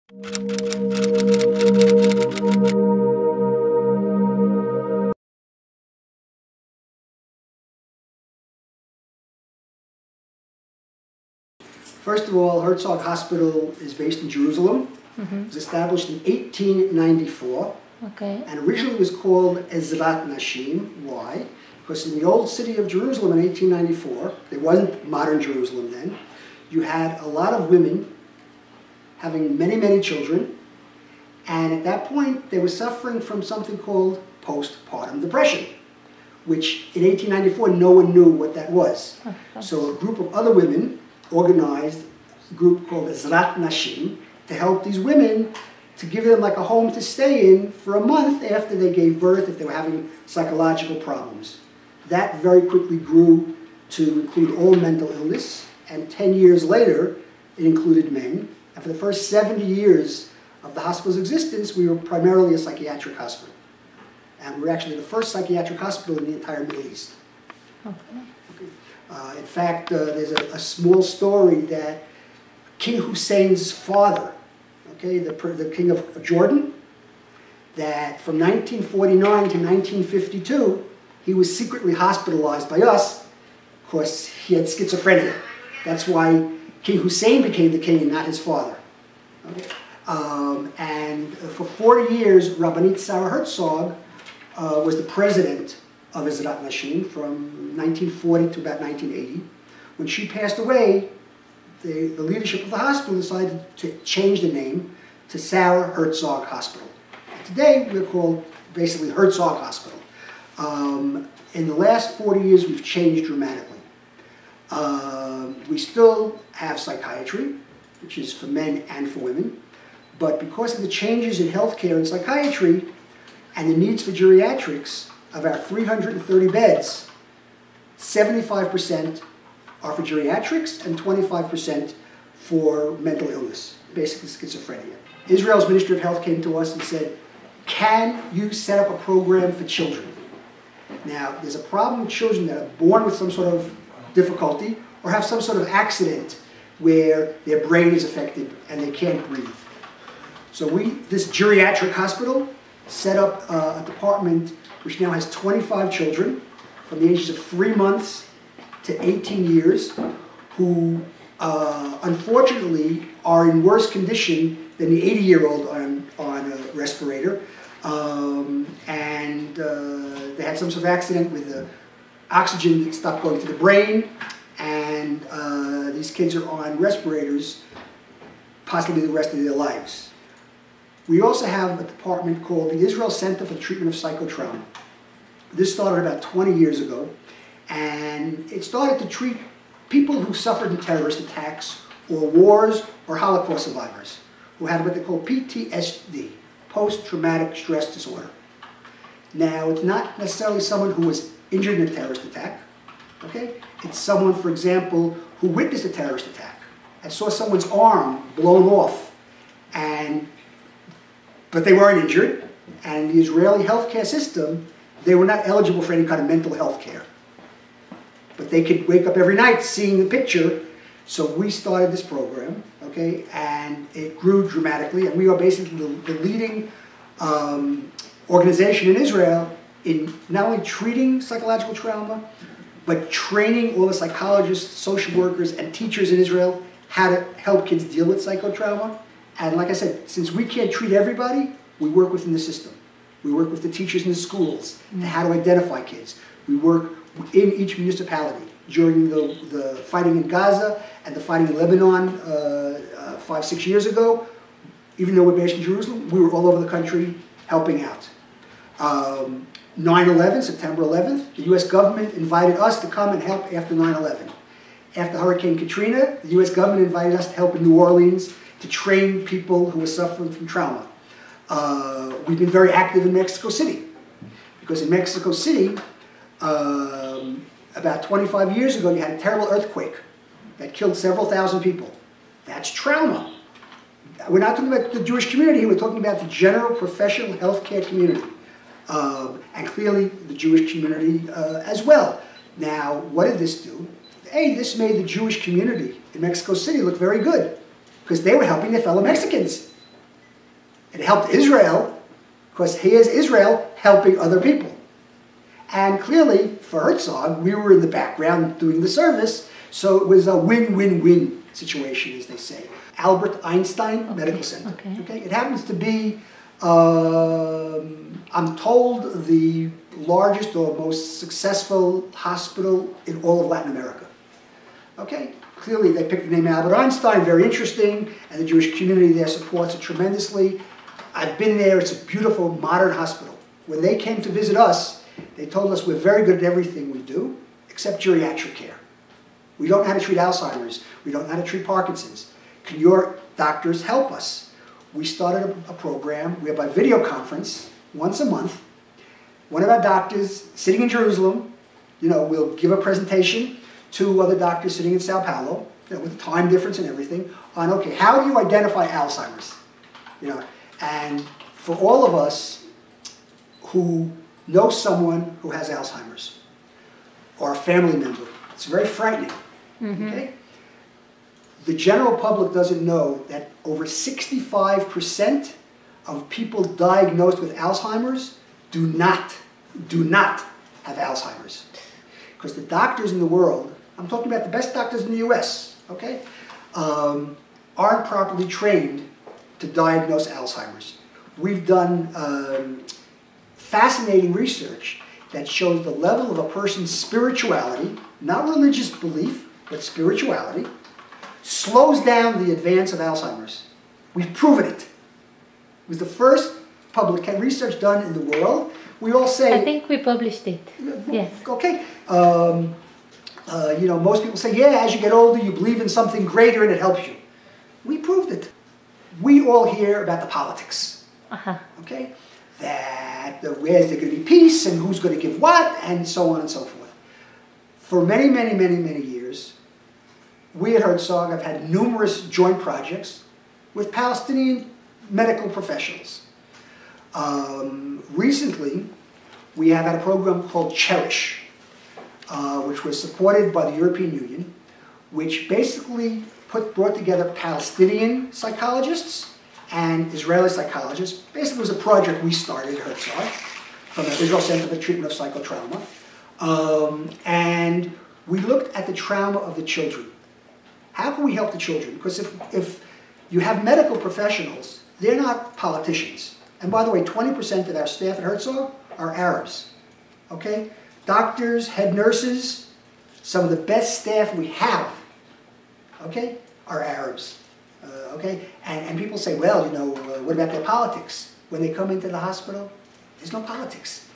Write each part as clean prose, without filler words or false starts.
First of all, Herzog Hospital is based in Jerusalem. It was established in 1894. Okay. And originally it was called Ezrat Nashim. Why? Because in the old city of Jerusalem in 1894, there wasn't modern Jerusalem then, you had a lot of women having many, many children. And at that point, they were suffering from something called postpartum depression, which in 1894, no one knew what that was. So a group of other women organized a group called Ezrat Nashim to help these women, to give them like a home to stay in for a month after they gave birth if they were having psychological problems. That very quickly grew to include all mental illness, and 10 years later, it included men. And for the first 70 years of the hospital's existence, we were primarily a psychiatric hospital. And we were actually the first psychiatric hospital in the entire Middle East. Okay. In fact, there's a small story that King Hussein's father, okay, the king of Jordan, that from 1949 to 1952, he was secretly hospitalized by us because he had schizophrenia. That's why King Hussein became the king and not his father. Okay? And for 40 years, Rabbanit Sarah Herzog was the president of Ezrat Nashim from 1940 to about 1980. When she passed away, the leadership of the hospital decided to change the name to Sarah Herzog Hospital. And today, we're called basically Herzog Hospital. In the last 40 years, we've changed dramatically. We still have psychiatry, which is for men and for women, but because of the changes in healthcare and psychiatry and the needs for geriatrics, of our 330 beds, 75% are for geriatrics and 25% for mental illness, basically schizophrenia. Israel's Ministry of Health came to us and said, can you set up a program for children? Now, there's a problem with children that are born with some sort of difficulty or have some sort of accident where their brain is affected and they can't breathe. So this geriatric hospital set up a department which now has 25 children from the ages of 3 months to 18 years who unfortunately are in worse condition than the 80-year-old on a respirator. They had some sort of accident with the oxygen that stopped going to the brain, and these kids are on respirators possibly the rest of their lives. We also have a department called the Israel Center for the Treatment of Psychotrauma. This started about 20 years ago, and it started to treat people who suffered in terrorist attacks or wars or Holocaust survivors who had what they call PTSD, post-traumatic stress disorder. Now, it's not necessarily someone who was injured in a terrorist attack, okay? It's someone, for example, who witnessed a terrorist attack and saw someone's arm blown off, but they weren't injured, and the Israeli healthcare system, they were not eligible for any kind of mental health care. But they could wake up every night seeing the picture, so we started this program, okay, and it grew dramatically, and we are basically the leading organization in Israel in not only treating psychological trauma, but training all the psychologists, social workers, and teachers in Israel how to help kids deal with psychotrauma. And like I said, since we can't treat everybody, we work within the system. We work with the teachers in the schools to how to identify kids. We work in each municipality. During the fighting in Gaza and the fighting in Lebanon 5-6 years ago, even though we're based in Jerusalem, we were all over the country helping out. 9/11, September 11th, the U.S. government invited us to come and help after 9/11. After Hurricane Katrina, the U.S. government invited us to help in New Orleans to train people who were suffering from trauma. We've been very active in Mexico City, because in Mexico City, about 25 years ago, you had a terrible earthquake that killed several thousand people. That's trauma. We're not talking about the Jewish community, we're talking about the general professional healthcare community. And clearly the Jewish community as well. Now, what did this do? A, this made the Jewish community in Mexico City look very good, because they were helping their fellow Mexicans. It helped Israel, because here's Israel helping other people. And clearly, for Herzog, we were in the background doing the service, so it was a win-win-win situation, as they say. Albert Einstein Medical Center. Okay. It happens to be, I'm told, the largest or most successful hospital in all of Latin America. Okay? Clearly, they picked the name Albert Einstein, very interesting, and the Jewish community there supports it tremendously. I've been there. It's a beautiful, modern hospital. When they came to visit us, they told us we're very good at everything we do, except geriatric care. We don't know how to treat Alzheimer's. We don't know how to treat Parkinson's. Can your doctors help us? We started a program whereby video conference, once a month, one of our doctors sitting in Jerusalem, will give a presentation to other doctors sitting in Sao Paulo, with the time difference and everything, on, okay, how do you identify Alzheimer's? And for all of us who know someone who has Alzheimer's, or a family member, it's very frightening, okay? The general public doesn't know that over 65% of people diagnosed with Alzheimer's do not have Alzheimer's. Because the doctors in the world, I'm talking about the best doctors in the US, okay, aren't properly trained to diagnose Alzheimer's. We've done fascinating research that shows the level of a person's spirituality, not religious belief, but spirituality, slows down the advance of Alzheimer's. We've proven it. It was the first public research done in the world. We all say... I think we published it. Yes. Okay. Most people say, yeah, as you get older, you believe in something greater and it helps you. We proved it. We all hear about the politics. Okay? That where's there going to be peace and who's going to give what and so on and so forth. For many, many, many, many years, we at Herzog have had numerous joint projects with Palestinian medical professionals. Recently, we have had a program called Cherish, which was supported by the European Union, which basically brought together Palestinian psychologists and Israeli psychologists. Basically, it was a project we started at Herzog from the Israel Center for the Treatment of Psychotrauma. And we looked at the trauma of the children. How can we help the children? Because if you have medical professionals, they're not politicians. And by the way, 20% of our staff at Herzog are Arabs. Okay? Doctors, head nurses, some of the best staff we have, okay, are Arabs. Okay? And people say, well, what about their politics? When they come into the hospital, there's no politics.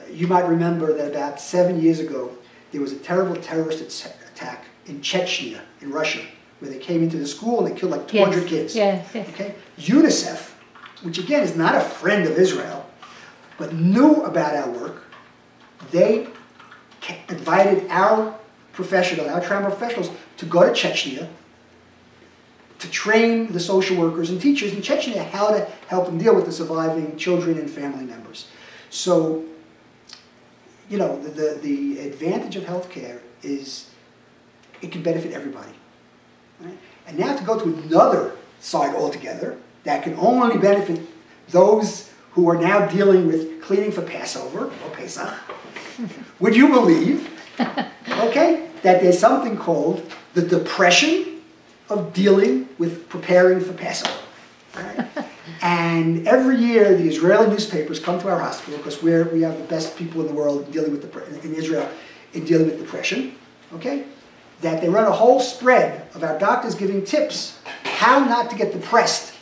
You might remember that about 7 years ago, there was a terrible terrorist attack in Chechnya, in Russia, where they came into the school and they killed like 200 kids. Yes. Okay? UNICEF, which again is not a friend of Israel, but knew about our work, they invited our professionals, our trauma professionals, to go to Chechnya to train the social workers and teachers in Chechnya how to help them deal with the surviving children and family members. So, the advantage of healthcare is it can benefit everybody. Right? And now to go to another side altogether that can only benefit those who are now dealing with cleaning for Passover or Pesach. Would you believe, okay, that there's something called the depression of dealing with preparing for Passover? Right? And every year the Israeli newspapers come to our hospital because we have the best people in the world dealing with in Israel in dealing with depression, okay? That they run a whole spread of our doctors giving tips how not to get depressed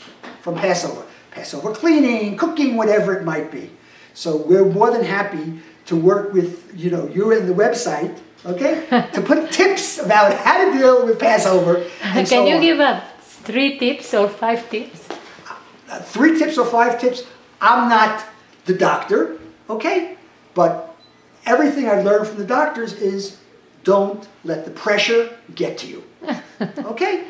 from Passover. Passover cleaning, cooking, whatever it might be. So we're more than happy to work with, you and the website, okay, to put tips about how to deal with Passover. And Can you give us 3 tips or 5 tips? 3 tips or 5 tips. I'm not the doctor, okay? But everything I've learned from the doctors is don't let the pressure get to you, okay?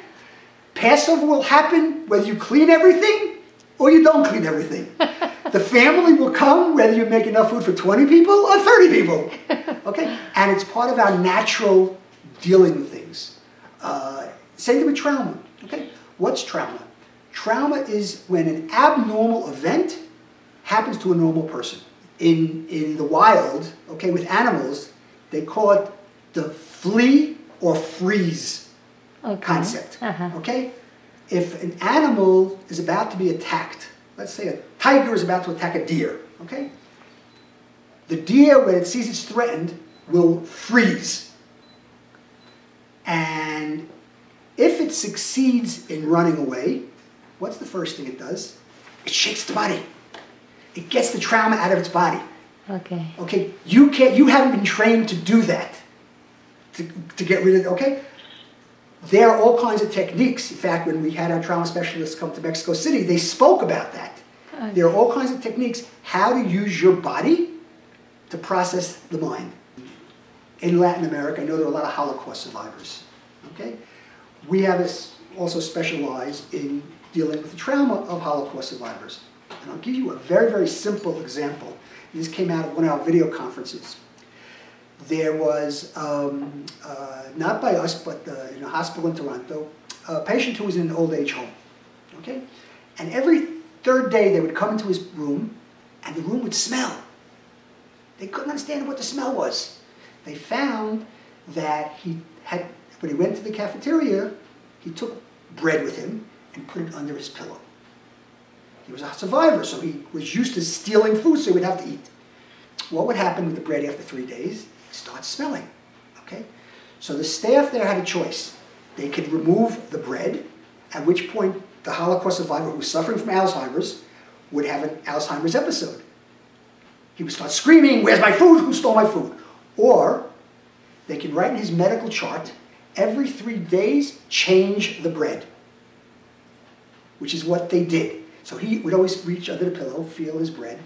Passover will happen whether you clean everything or you don't clean everything. The family will come whether you make enough food for 20 people or 30 people, okay? And it's part of our natural dealing with things. Same thing with trauma, okay? What's trauma? Trauma is when an abnormal event happens to a normal person. In the wild, okay, with animals, they call it the flee or freeze concept, okay? If an animal is about to be attacked, let's say a tiger is about to attack a deer, okay? The deer, when it sees it's threatened, will freeze. And if it succeeds in running away, what's the first thing it does? It shakes the body. It gets the trauma out of its body. Okay. Okay, you haven't been trained to do that, to get rid of it, okay? There are all kinds of techniques. In fact, when we had our trauma specialists come to Mexico City, they spoke about that. Okay. There are all kinds of techniques, how to use your body to process the mind. In Latin America, I know there are a lot of Holocaust survivors, okay? We have also specialized in dealing with the trauma of Holocaust survivors. And I'll give you a very, very simple example. This came out of one of our video conferences. There was, not by us, but in a hospital in Toronto, a patient who was in an old age home, okay? And every third day they would come into his room and the room would smell. They couldn't understand what the smell was. They found that when he went to the cafeteria, he took bread with him and put it under his pillow. He was a survivor, so he was used to stealing food so he would have to eat. What would happen with the bread after 3 days? It starts smelling, okay? So the staff there had a choice. They could remove the bread, at which point the Holocaust survivor who was suffering from Alzheimer's would have an Alzheimer's episode. He would start screaming, "Where's my food? Who stole my food?" Or they can write in his medical chart, every 3 days, change the bread, which is what they did. So he would always reach under the pillow, feel his bread,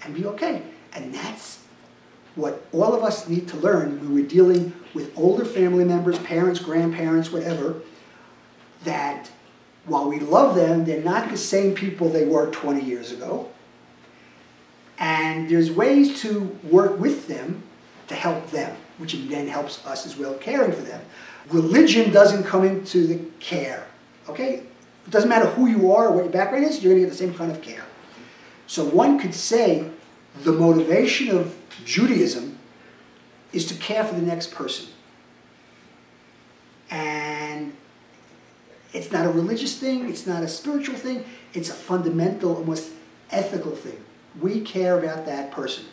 and be okay. And that's what all of us need to learn when we're dealing with older family members, parents, grandparents, whatever, that while we love them, they're not the same people they were 20 years ago. And there's ways to work with them to help them, which then helps us as well caring for them. Religion doesn't come into the care, okay? It doesn't matter who you are or what your background is, you're going to get the same kind of care. So one could say the motivation of Judaism is to care for the next person. And it's not a religious thing, it's not a spiritual thing, it's a fundamental, almost ethical thing. We care about that person.